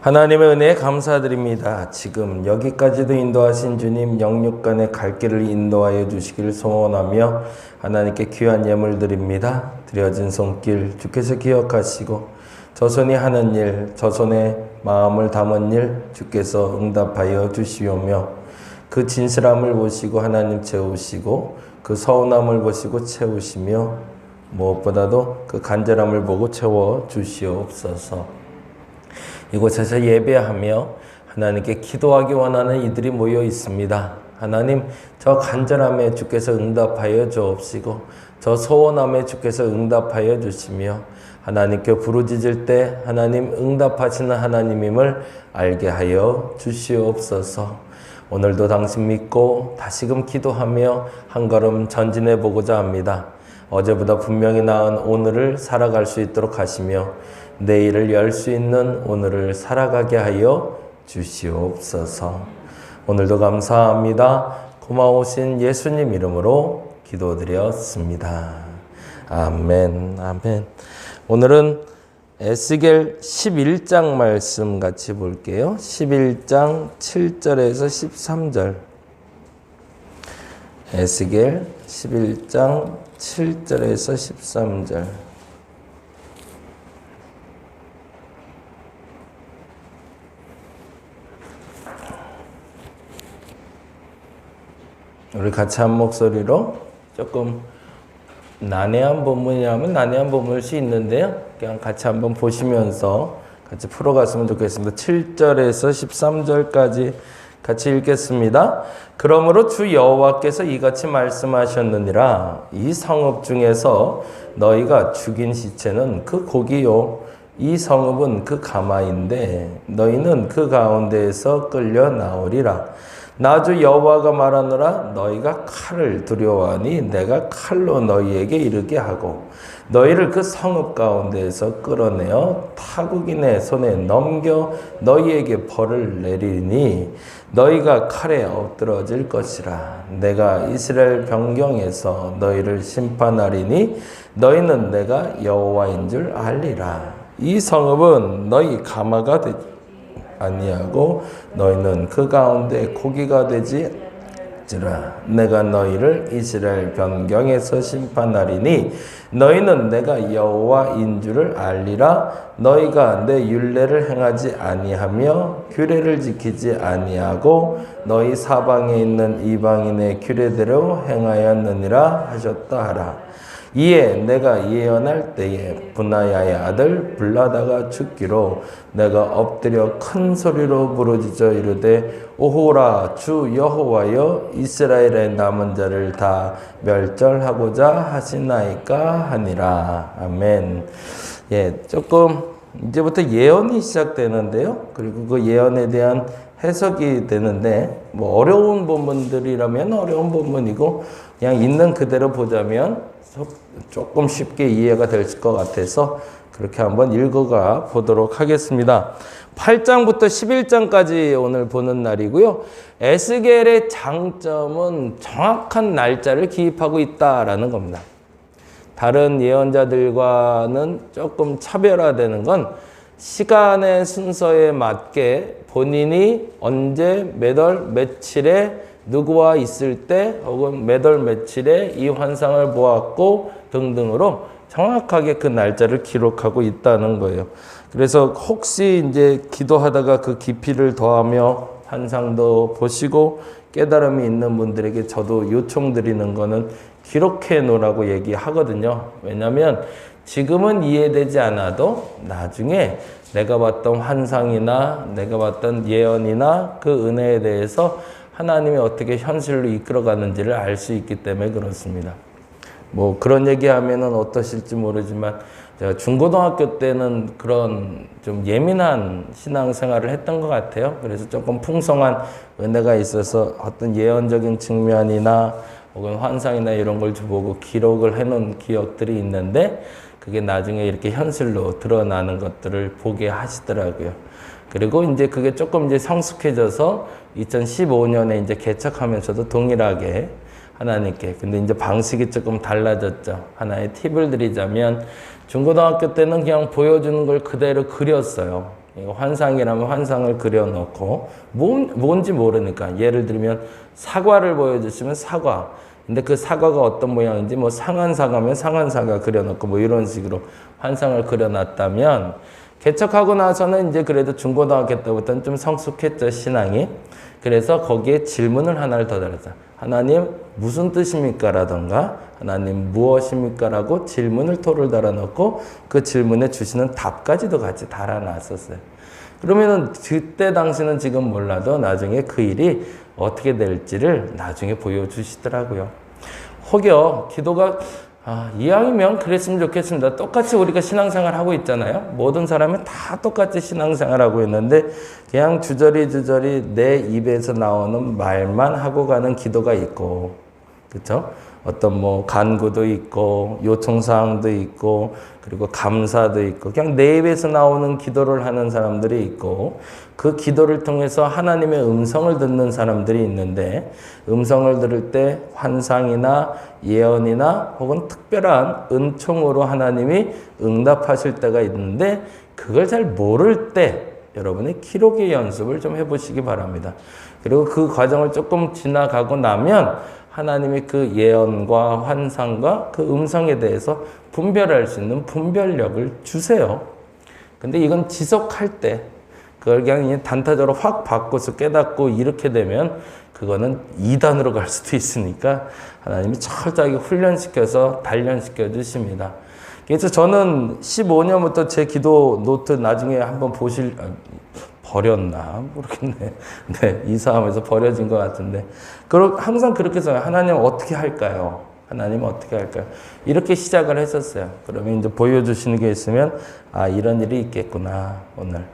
하나님의 은혜에 감사드립니다. 지금 여기까지도 인도하신 주님 영육간의 갈 길을 인도하여 주시기를 소원하며 하나님께 귀한 예물 드립니다. 드려진 손길 주께서 기억하시고 저 손이 하는 일, 저 손에 마음을 담은 일 주께서 응답하여 주시오며 그 진실함을 보시고 하나님 채우시고 그 서운함을 보시고 채우시며 무엇보다도 그 간절함을 보고 채워 주시옵소서. 이곳에서 예배하며 하나님께 기도하기 원하는 이들이 모여 있습니다. 하나님, 저 간절함에 주께서 응답하여 주옵시고 저 소원함에 주께서 응답하여 주시며 하나님께 부르짖을 때 하나님 응답하시는 하나님임을 알게 하여 주시옵소서. 오늘도 당신 믿고 다시금 기도하며 한 걸음 전진해 보고자 합니다. 어제보다 분명히 나은 오늘을 살아갈 수 있도록 하시며 내일을 열 수 있는 오늘을 살아가게 하여 주시옵소서. 오늘도 감사합니다. 고마우신 예수님 이름으로 기도드렸습니다. 아멘, 아멘. 오늘은 에스겔 11장 말씀 같이 볼게요. 11장 7절에서 13절. 에스겔 11장 7절에서 13절. 우리 같이 한 목소리로 조금 난해한 본문이라면 난해한 본문일 수 있는데요. 그냥 같이 한번 보시면서 같이 풀어갔으면 좋겠습니다. 7절에서 13절까지 같이 읽겠습니다. 그러므로 주 여호와께서 이같이 말씀하셨느니라. 이 성읍 중에서 너희가 죽인 시체는 그 고기요, 이 성읍은 그 가마인데 너희는 그 가운데에서 끌려 나오리라. 나 주 여호와가 말하노라. 너희가 칼을 두려워하니 내가 칼로 너희에게 이르게 하고 너희를 그 성읍 가운데에서 끌어내어 타국인의 손에 넘겨 너희에게 벌을 내리니 너희가 칼에 엎드러질 것이라. 내가 이스라엘 변경에서 너희를 심판하리니 너희는 내가 여호와인 줄 알리라. 이 성읍은 너희 가마가 되지 아니하고 너희는 그 가운데 고기가 되지라. 내가 너희를 이스라엘 변경에서 심판하리니 너희는 내가 여호와인 줄을 알리라. 너희가 내 율례를 행하지 아니하며 규례를 지키지 아니하고 너희 사방에 있는 이방인의 규례대로 행하였느니라 하셨다 하라. 이에 내가 예언할 때에 분하야의 아들 블라다가 죽기로 내가 엎드려 큰 소리로 부르짖어 이르되 오호라 주 여호와여 이스라엘의 남은 자를 다 멸절하고자 하시나이까 하니라. 아멘. 예, 조금 이제부터 예언이 시작되는데요. 그리고 그 예언에 대한 해석이 되는데 뭐 어려운 본문들이라면 어려운 본문이고 그냥 있는 그대로 보자면 조금 쉽게 이해가 될 것 같아서 그렇게 한번 읽어가 보도록 하겠습니다. 8장부터 11장까지 오늘 보는 날이고요. 에스겔의 장점은 정확한 날짜를 기입하고 있다라는 겁니다. 다른 예언자들과는 조금 차별화되는 건 시간의 순서에 맞게 본인이 언제 몇 월 며칠에 누구와 있을 때 혹은 몇 월 며칠에 이 환상을 보았고 등등으로 정확하게 그 날짜를 기록하고 있다는 거예요. 그래서 혹시 이제 기도하다가 그 깊이를 더하며 환상도 보시고 깨달음이 있는 분들에게 저도 요청드리는 거는 기록해 놓으라고 얘기하거든요. 왜냐하면 지금은 이해되지 않아도 나중에 내가 봤던 환상이나 내가 봤던 예언이나 그 은혜에 대해서 하나님이 어떻게 현실로 이끌어가는지를 알 수 있기 때문에 그렇습니다. 뭐 그런 얘기하면은 어떠실지 모르지만 제가 중고등학교 때는 그런 좀 예민한 신앙생활을 했던 것 같아요. 그래서 조금 풍성한 은혜가 있어서 어떤 예언적인 측면이나 혹은 환상이나 이런 걸 보고 기록을 해놓은 기억들이 있는데 그게 나중에 이렇게 현실로 드러나는 것들을 보게 하시더라고요. 그리고 이제 그게 조금 이제 성숙해져서 2015년에 이제 개척하면서도 동일하게 하나님께. 근데 이제 방식이 조금 달라졌죠. 하나의 팁을 드리자면 중고등학교 때는 그냥 보여주는 걸 그대로 그렸어요. 환상이라면 환상을 그려놓고 뭔지 모르니까 예를 들면 사과를 보여주시면 사과. 근데 그 사과가 어떤 모양인지 뭐 상한 사과면 상한 사과 그려놓고 뭐 이런 식으로 환상을 그려놨다면 개척하고 나서는 이제 그래도 중고등학교 때부터는 좀 성숙했죠, 신앙이. 그래서 거기에 질문을 하나를 더 달았죠. 하나님 무슨 뜻입니까? 라던가 하나님 무엇입니까? 라고 질문을 토를 달아놓고 그 질문에 주시는 답까지도 같이 달아놨었어요. 그러면은 그때 당시는 지금 몰라도 나중에 그 일이 어떻게 될지를 나중에 보여주시더라고요. 혹여 기도가 이왕이면 그랬으면 좋겠습니다. 똑같이 우리가 신앙생활 하고 있잖아요. 모든 사람은 다 똑같이 신앙생활 하고 있는데 그냥 주저리 내 입에서 나오는 말만 하고 가는 기도가 있고, 그렇죠? 어떤 뭐 간구도 있고 요청사항도 있고 그리고 감사도 있고 그냥 내 입에서 나오는 기도를 하는 사람들이 있고 그 기도를 통해서 하나님의 음성을 듣는 사람들이 있는데 음성을 들을 때 환상이나 예언이나 혹은 특별한 은총으로 하나님이 응답하실 때가 있는데 그걸 잘 모를 때 여러분의 기록의 연습을 좀 해보시기 바랍니다. 그리고 그 과정을 조금 지나가고 나면 하나님이 그 예언과 환상과 그 음성에 대해서 분별할 수 있는 분별력을 주세요. 근데 이건 지속할 때 그걸 그냥 단타적으로 확 바꿔서 깨닫고 이렇게 되면 그거는 2단으로 갈 수도 있으니까 하나님이 철저하게 훈련시켜서 단련시켜 주십니다. 그래서 저는 15년부터 제 기도 노트 나중에 한번 버렸나 모르겠네. 네, 이사하면서 버려진 것 같은데. 항상 그렇게 해서 하나님 어떻게 할까요? 하나님 어떻게 할까요? 이렇게 시작을 했었어요. 그러면 이제 보여주시는 게 있으면 이런 일이 있겠구나 오늘.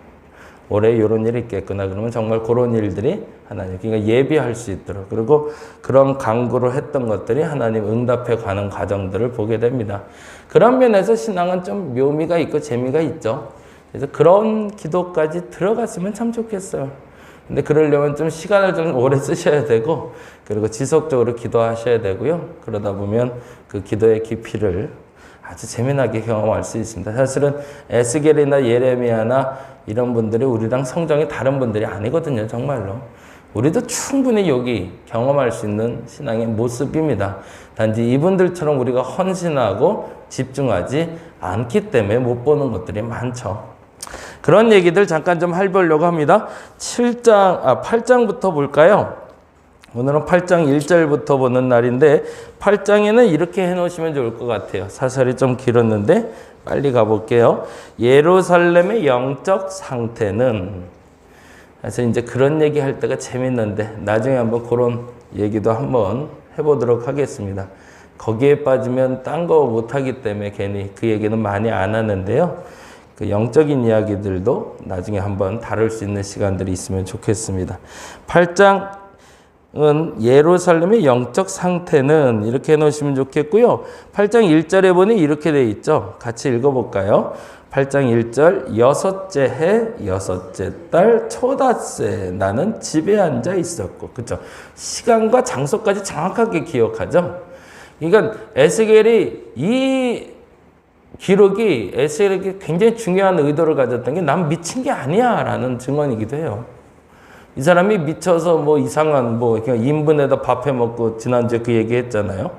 올해 이런 일이 있겠구나. 그러면 정말 그런 일들이 하나님 그러니까 예비할 수 있도록 그리고 그런 강구로 했던 것들이 하나님 응답해 가는 과정들을 보게 됩니다. 그런 면에서 신앙은 좀 묘미가 있고 재미가 있죠. 그래서 그런 기도까지 들어갔으면 참 좋겠어요. 근데 그러려면 좀 시간을 좀 오래 쓰셔야 되고, 그리고 지속적으로 기도하셔야 되고요. 그러다 보면 그 기도의 깊이를 아주 재미나게 경험할 수 있습니다. 사실은 에스겔이나 예레미야나 이런 분들이 우리랑 성정이 다른 분들이 아니거든요. 정말로. 우리도 충분히 여기 경험할 수 있는 신앙의 모습입니다. 단지 이분들처럼 우리가 헌신하고 집중하지 않기 때문에 못 보는 것들이 많죠. 그런 얘기들 잠깐 좀 해보려고 합니다. 8장부터 볼까요? 오늘은 8장 1절부터 보는 날인데 8장에는 이렇게 해놓으시면 좋을 것 같아요. 사설이 좀 길었는데 빨리 가볼게요. 예루살렘의 영적 상태는 그래서 이제 그런 얘기 할 때가 재밌는데 나중에 한번 그런 얘기도 한번 해보도록 하겠습니다. 거기에 빠지면 딴 거 못하기 때문에 괜히 그 얘기는 많이 안 하는데요. 그 영적인 이야기들도 나중에 한번 다룰 수 있는 시간들이 있으면 좋겠습니다. 8장은 예루살렘의 영적 상태는 이렇게 해놓으시면 좋겠고요. 8장 1절에 보니 이렇게 돼 있죠. 같이 읽어볼까요? 8장 1절 여섯째 해 여섯째 달 초닷새 나는 집에 앉아 있었고 그렇죠. 시간과 장소까지 정확하게 기억하죠. 그러니까 에스겔이 이 기록이 에스겔에게 굉장히 중요한 의도를 가졌던 게 난 미친 게 아니야 라는 증언이기도 해요. 이 사람이 미쳐서 뭐 이상한 그냥 인분에다 밥 해 먹고 지난주에 그 얘기 했잖아요.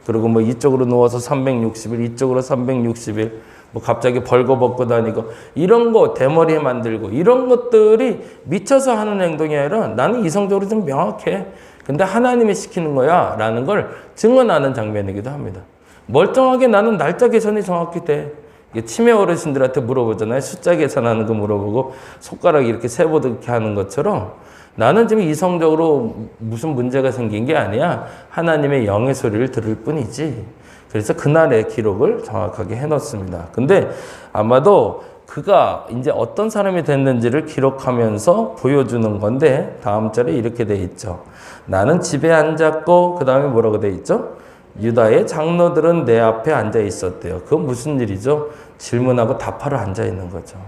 그리고 뭐 이쪽으로 누워서 360일 이쪽으로 360일 뭐 갑자기 벌거벗고 다니고 이런 거 대머리 만들고 이런 것들이 미쳐서 하는 행동이 아니라 나는 이성적으로 좀 명확해. 근데 하나님이 시키는 거야 라는 걸 증언하는 장면이기도 합니다. 멀쩡하게 나는 날짜 계산이 정확히 돼. 치매 어르신들한테 물어보잖아요. 숫자 계산하는 거 물어보고 손가락 이렇게 세보듯이 하는 것처럼 나는 지금 이성적으로 무슨 문제가 생긴 게 아니야. 하나님의 영의 소리를 들을 뿐이지. 그래서 그날의 기록을 정확하게 해놓습니다. 근데 아마도 그가 이제 어떤 사람이 됐는지를 기록하면서 보여주는 건데 다음 절에 이렇게 돼 있죠. 나는 집에 앉았고 그 다음에 뭐라고 돼 있죠? 유다의 장로들은 내 앞에 앉아 있었대요. 그건 무슨 일이죠? 질문하고 답하러 앉아 있는 거죠.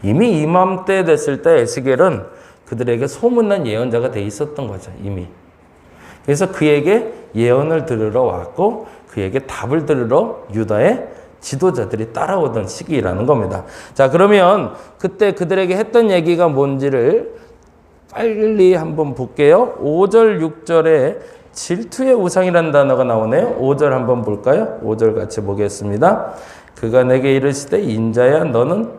이미 이맘때 됐을 때 에스겔은 그들에게 소문난 예언자가 돼 있었던 거죠. 이미. 그래서 그에게 예언을 들으러 왔고 그에게 답을 들으러 유다의 지도자들이 따라오던 시기라는 겁니다. 자, 그러면 그때 그들에게 했던 얘기가 뭔지를 빨리 한번 볼게요. 5절, 6절에 질투의 우상이라는 단어가 나오네요. 5절 한번 볼까요? 5절 같이 보겠습니다. 그가 내게 이르시되 인자야 너는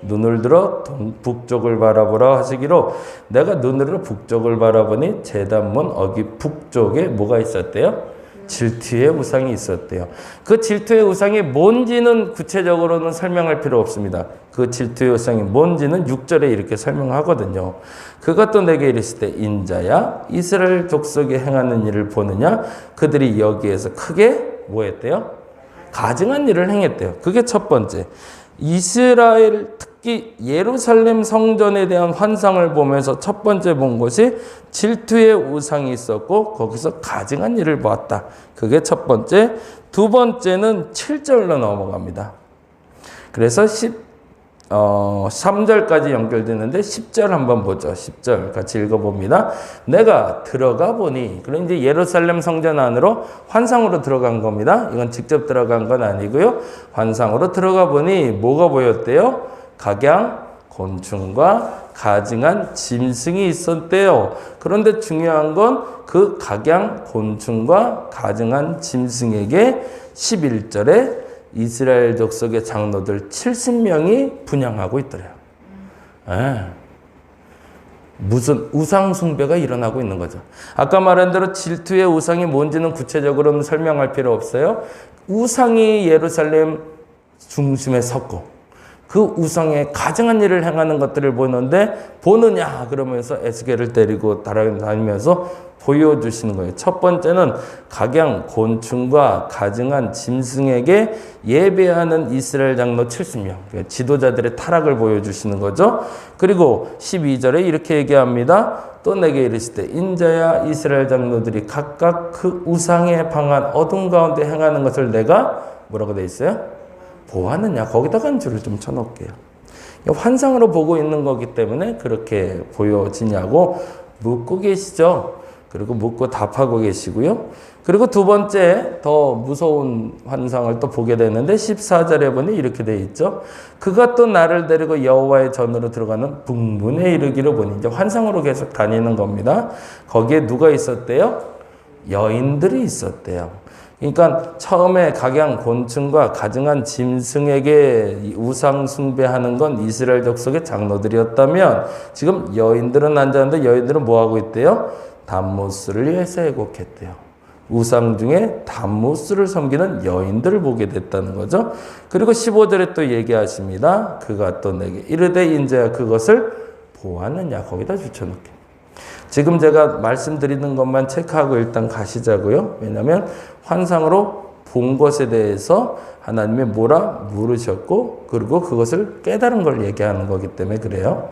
눈을 들어 북쪽을 바라보라 하시기로 내가 눈을 들어 북쪽을 바라보니 제단문 어기 북쪽에 뭐가 있었대요? 질투의 우상이 있었대요. 그 질투의 우상이 뭔지는 구체적으로는 설명할 필요 없습니다. 그 질투의 우상이 뭔지는 6절에 이렇게 설명하거든요. 그가 또 내게 이르시되 인자야 이스라엘 족속이 행하는 일을 보느냐 그들이 여기에서 크게 뭐 했대요? 가증한 일을 행했대요. 그게 첫 번째. 이스라엘 특히 예루살렘 성전에 대한 환상을 보면서 첫 번째 본 것이 질투의 우상이 있었고 거기서 가증한 일을 보았다. 그게 첫 번째. 두 번째는 7절로 넘어갑니다. 그래서 3절까지 연결되는데 10절 한번 보죠. 10절 같이 읽어봅니다. 내가 들어가 보니, 그럼 이제 예루살렘 성전 안으로 환상으로 들어간 겁니다. 이건 직접 들어간 건 아니고요. 환상으로 들어가 보니 뭐가 보였대요? 각양, 곤충과 가증한 짐승이 있었대요. 그런데 중요한 건 그 각양, 곤충과 가증한 짐승에게 11절에 이스라엘 족속의 장로들 70명이 분향하고 있더래요. 무슨 우상 숭배가 일어나고 있는 거죠. 아까 말한 대로 질투의 우상이 뭔지는 구체적으로는 설명할 필요 없어요. 우상이 예루살렘 중심에 섰고 그 우상에 가증한 일을 행하는 것들을 보는데 보느냐 그러면서 에스겔을 데리고 다니면서 보여주시는 거예요. 첫 번째는 각양 곤충과 가증한 짐승에게 예배하는 이스라엘 장로 70명, 지도자들의 타락을 보여주시는 거죠. 그리고 12절에 이렇게 얘기합니다. 또 내게 이르시되 인자야 이스라엘 장로들이 각각 그 우상에 방한 어둠 가운데 행하는 것을 내가 뭐라고 돼 있어요? 보았느냐. 거기다가 한 줄을 좀 쳐놓을게요. 환상으로 보고 있는 거기 때문에 그렇게 보여지냐고 묻고 계시죠. 그리고 묻고 답하고 계시고요. 그리고 두 번째 더 무서운 환상을 또 보게 되는데 14절에 보니 이렇게 돼 있죠. 그가 또 나를 데리고 여호와의 전으로 들어가는 북문에 이르기로 보니 이제 환상으로 계속 다니는 겁니다. 거기에 누가 있었대요? 여인들이 있었대요. 그러니까 처음에 각양 곤충과 가증한 짐승에게 우상 숭배하는 건 이스라엘 족속의 장로들이었다면 지금 여인들은 앉았는데 여인들은 뭐 하고 있대요? 담무스를 위해서 애곡했대요. 우상 중에 담무스를 섬기는 여인들을 보게 됐다는 거죠. 그리고 15절에 또 얘기하십니다. 그가 또 내게 이르되 인자야 그것을 보았느냐. 거기다 붙여놓게. 지금 제가 말씀드리는 것만 체크하고 일단 가시자고요. 왜냐하면 환상으로 본 것에 대해서 하나님이 뭐라 물으셨고 그리고 그것을 깨달은 걸 얘기하는 거기 때문에 그래요.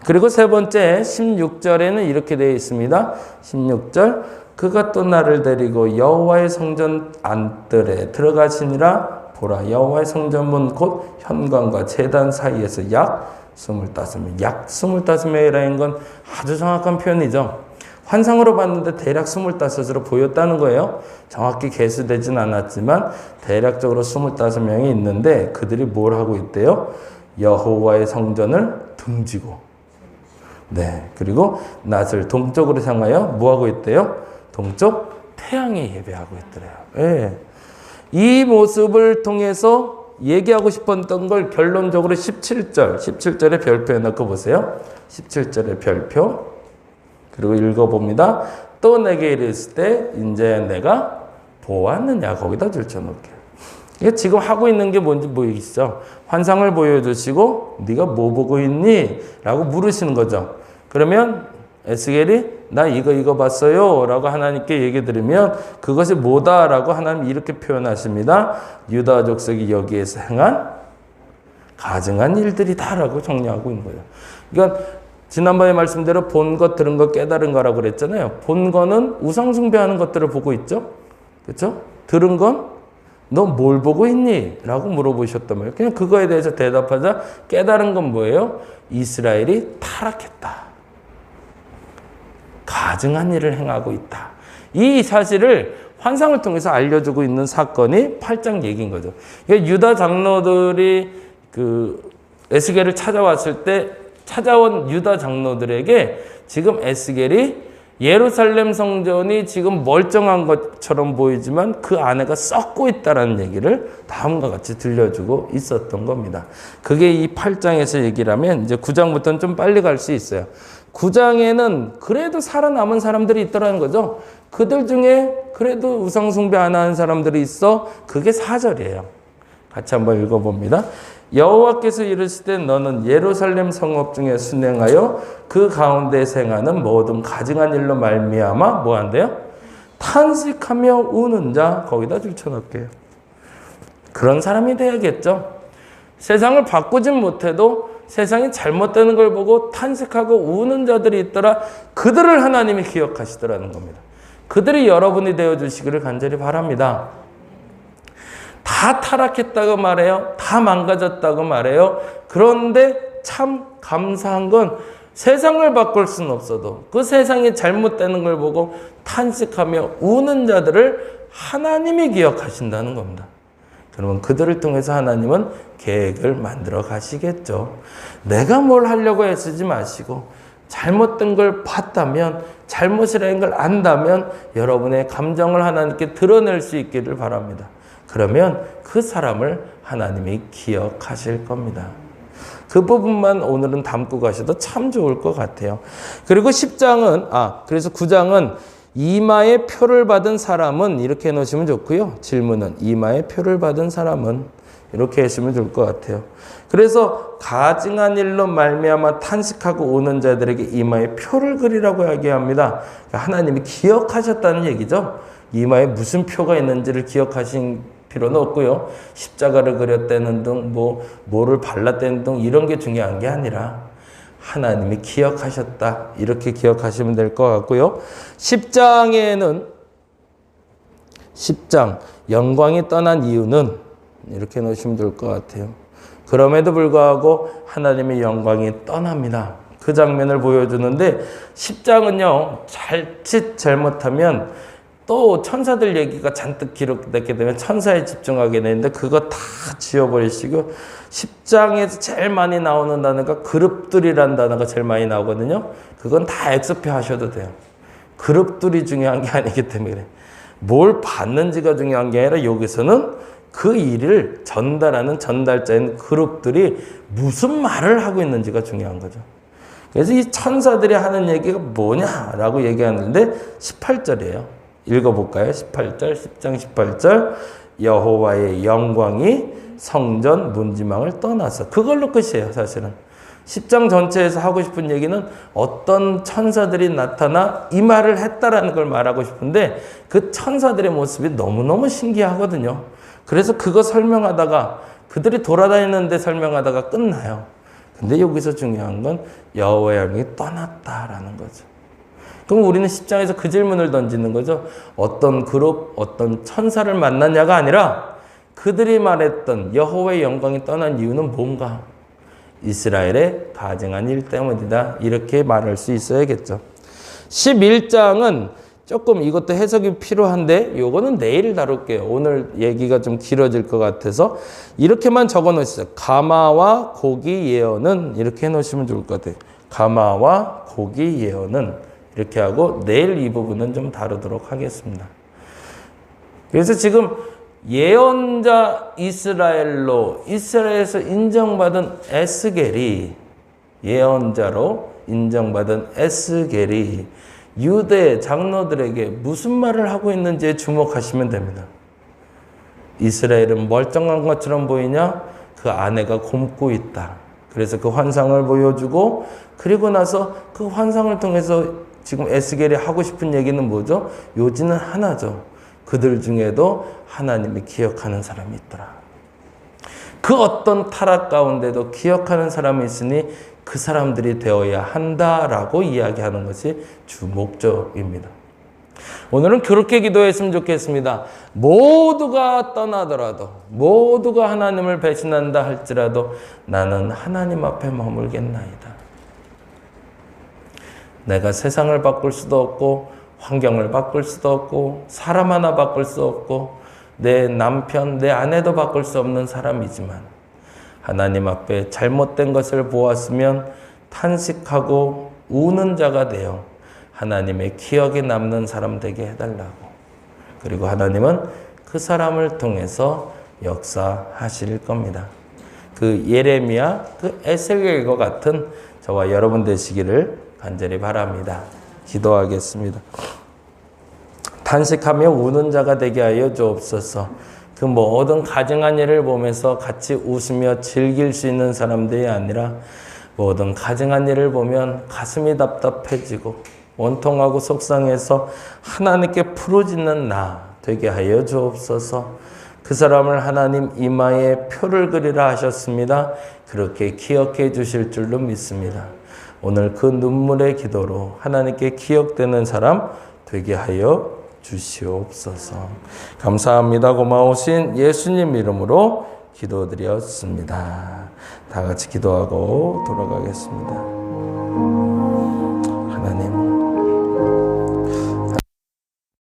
그리고 세 번째 16절에는 이렇게 되어 있습니다. 16절 그가 또 나를 데리고 여호와의 성전 안뜰에 들어가시니라. 보라 여호와의 성전문 곧 현관과 제단 사이에서 약 25명. 약 25명이라는 건 아주 정확한 표현이죠. 환상으로 봤는데 대략 25으로 보였다는 거예요. 정확히 개수되진 않았지만 대략적으로 25명이 있는데 그들이 뭘 하고 있대요? 여호와의 성전을 등지고 네, 그리고 낯을 동쪽으로 향하여 뭐 하고 있대요? 동쪽 태양에 예배하고 있더래요. 네. 이 모습을 통해서 얘기하고 싶었던 걸 결론적으로 17절에 별표 해놓고 보세요. 17절에 별표. 그리고 읽어봅니다. 또 내게 이르실 때 이제 내가 보았느냐. 거기다 줄쳐놓을게요. 이게 지금 하고 있는 게 뭔지 보이시죠? 환상을 보여주시고 네가 뭐 보고 있니? 라고 물으시는 거죠. 그러면 에스겔이 나 이거 봤어요 라고 하나님께 얘기 드리면 그것이 뭐다 라고 하나님 이렇게 표현하십니다. 유다 족속이 여기에서 행한 가증한 일들이다 라고 정리하고 있는 거예요. 그러니까 지난번에 말씀대로 본 것, 들은 것, 깨달은 거라고 그랬잖아요. 본 거는 우상 숭배하는 것들을 보고 있죠. 그렇죠? 들은 건 너 뭘 보고 있니? 라고 물어보셨단 말이에요. 그냥 그거에 대해서 대답하자 깨달은 건 뭐예요? 이스라엘이 타락했다. 가증한 일을 행하고 있다. 이 사실을 환상을 통해서 알려주고 있는 사건이 8장 얘기인 거죠. 그러니까 유다 장로들이 그 에스겔을 찾아왔을 때 찾아온 유다 장로들에게 지금 에스겔이 예루살렘 성전이 지금 멀쩡한 것처럼 보이지만 그 안에가 썩고 있다는 얘기를 다음과 같이 들려주고 있었던 겁니다. 그게 이 8장에서 얘기를 하면 이제 9장부터는 좀 빨리 갈 수 있어요. 9장에는 그래도 살아남은 사람들이 있더라는 거죠. 그들 중에 그래도 우상숭배 안 하는 사람들이 있어. 그게 4절이에요. 같이 한번 읽어봅니다. 여호와께서 이르시되 너는 예루살렘 성읍 중에 순행하여 그 가운데 생하는 모든 가증한 일로 말미암아 뭐 한대요? 탄식하며 우는 자 거기다 줄쳐놓을게요. 그런 사람이 돼야겠죠. 세상을 바꾸진 못해도 세상이 잘못되는 걸 보고 탄식하고 우는 자들이 있더라. 그들을 하나님이 기억하시더라는 겁니다. 그들이 여러분이 되어주시기를 간절히 바랍니다. 다 타락했다고 말해요. 다 망가졌다고 말해요. 그런데 참 감사한 건 세상을 바꿀 수는 없어도 그 세상이 잘못되는 걸 보고 탄식하며 우는 자들을 하나님이 기억하신다는 겁니다. 그러면 그들을 통해서 하나님은 계획을 만들어 가시겠죠. 내가 뭘 하려고 애쓰지 마시고 잘못된 걸 봤다면, 잘못이라는 걸 안다면 여러분의 감정을 하나님께 드러낼 수 있기를 바랍니다. 그러면 그 사람을 하나님이 기억하실 겁니다. 그 부분만 오늘은 담고 가셔도 참 좋을 것 같아요. 그리고 10장은, 그래서 9장은 이마에 표를 받은 사람은 이렇게 해놓으시면 좋고요. 질문은 이마에 표를 받은 사람은 이렇게 하시면 좋을 것 같아요. 그래서 가증한 일로 말미암아 탄식하고 우는 자들에게 이마에 표를 그리라고 이야기합니다. 하나님이 기억하셨다는 얘기죠. 이마에 무슨 표가 있는지를 기억하신 필요는 없고요. 십자가를 그렸다는 등 뭐를 발랐다는 등 이런 게 중요한 게 아니라 하나님이 기억하셨다. 이렇게 기억하시면 될 것 같고요. 10장 영광이 떠난 이유는 이렇게 놓으시면 될 것 같아요. 그럼에도 불구하고 하나님의 영광이 떠납니다. 그 장면을 보여주는데 10장은요. 자칫 잘못하면 또 천사들 얘기가 잔뜩 기록되게 되면 천사에 집중하게 되는데 그거 다 지워버리시고 10장에서 제일 많이 나오는 단어가 그룹들이라는 단어가 제일 많이 나오거든요. 그건 다 엑스표 하셔도 돼요. 그룹들이 중요한 게 아니기 때문에 뭘 받는지가 중요한 게 아니라 여기서는 그 일을 전달하는 전달자인 그룹들이 무슨 말을 하고 있는지가 중요한 거죠. 그래서 이 천사들이 하는 얘기가 뭐냐라고 얘기하는데 18절이에요. 읽어볼까요? 18절, 10장 18절. 여호와의 영광이 성전 문지망을 떠나서. 그걸로 끝이에요, 사실은. 10장 전체에서 하고 싶은 얘기는 어떤 천사들이 나타나 이 말을 했다라는 걸 말하고 싶은데 그 천사들의 모습이 너무너무 신기하거든요. 그래서 그거 설명하다가 그들이 돌아다니는데 설명하다가 끝나요. 근데 여기서 중요한 건 여호와의 영이 떠났다라는 거죠. 그럼 우리는 10장에서 그 질문을 던지는 거죠. 어떤 그룹, 어떤 천사를 만났냐가 아니라 그들이 말했던 여호와의 영광이 떠난 이유는 뭔가? 이스라엘의 가증한 일 때문이다. 이렇게 말할 수 있어야겠죠. 11장은 조금 이것도 해석이 필요한데 요거는 내일 다룰게요. 오늘 얘기가 좀 길어질 것 같아서 이렇게만 적어 놓으시죠. 가마와 고기 예언은 이렇게 해놓으시면 좋을 것 같아요. 가마와 고기 예언은 이렇게 하고 내일 이 부분은 좀 다루도록 하겠습니다. 그래서 지금 예언자 이스라엘에서 인정받은 에스겔이 예언자로 인정받은 에스겔이 유대 장로들에게 무슨 말을 하고 있는지에 주목하시면 됩니다. 이스라엘은 멀쩡한 것처럼 보이냐? 그 아내가 곪고 있다. 그래서 그 환상을 보여주고 그리고 나서 그 환상을 통해서 지금 에스겔이 하고 싶은 얘기는 뭐죠? 요지는 하나죠. 그들 중에도 하나님이 기억하는 사람이 있더라. 그 어떤 타락 가운데도 기억하는 사람이 있으니 그 사람들이 되어야 한다라고 이야기하는 것이 주 목적입니다. 오늘은 그렇게 기도했으면 좋겠습니다. 모두가 떠나더라도, 모두가 하나님을 배신한다 할지라도 나는 하나님 앞에 머물겠나이다. 내가 세상을 바꿀 수도 없고 환경을 바꿀 수도 없고 사람 하나 바꿀 수 없고 내 남편, 내 아내도 바꿀 수 없는 사람이지만 하나님 앞에 잘못된 것을 보았으면 탄식하고 우는 자가 되어 하나님의 기억에 남는 사람 되게 해달라고. 그리고 하나님은 그 사람을 통해서 역사하실 겁니다. 그 예레미야, 그 에스겔과 같은 저와 여러분 되시기를 간절히 바랍니다. 기도하겠습니다. 탄식하며 우는 자가 되게 하여 주옵소서. 그 모든 가증한 일을 보면서 같이 웃으며 즐길 수 있는 사람들이 아니라 모든 가증한 일을 보면 가슴이 답답해지고 원통하고 속상해서 하나님께 부르짖는 나 되게 하여 주옵소서. 그 사람을 하나님 이마에 표를 그리라 하셨습니다. 그렇게 기억해 주실 줄로 믿습니다. 오늘 그 눈물의 기도로 하나님께 기억되는 사람 되게 하여 주시옵소서. 감사합니다. 고마우신 예수님 이름으로 기도드렸습니다. 다 같이 기도하고 돌아가겠습니다.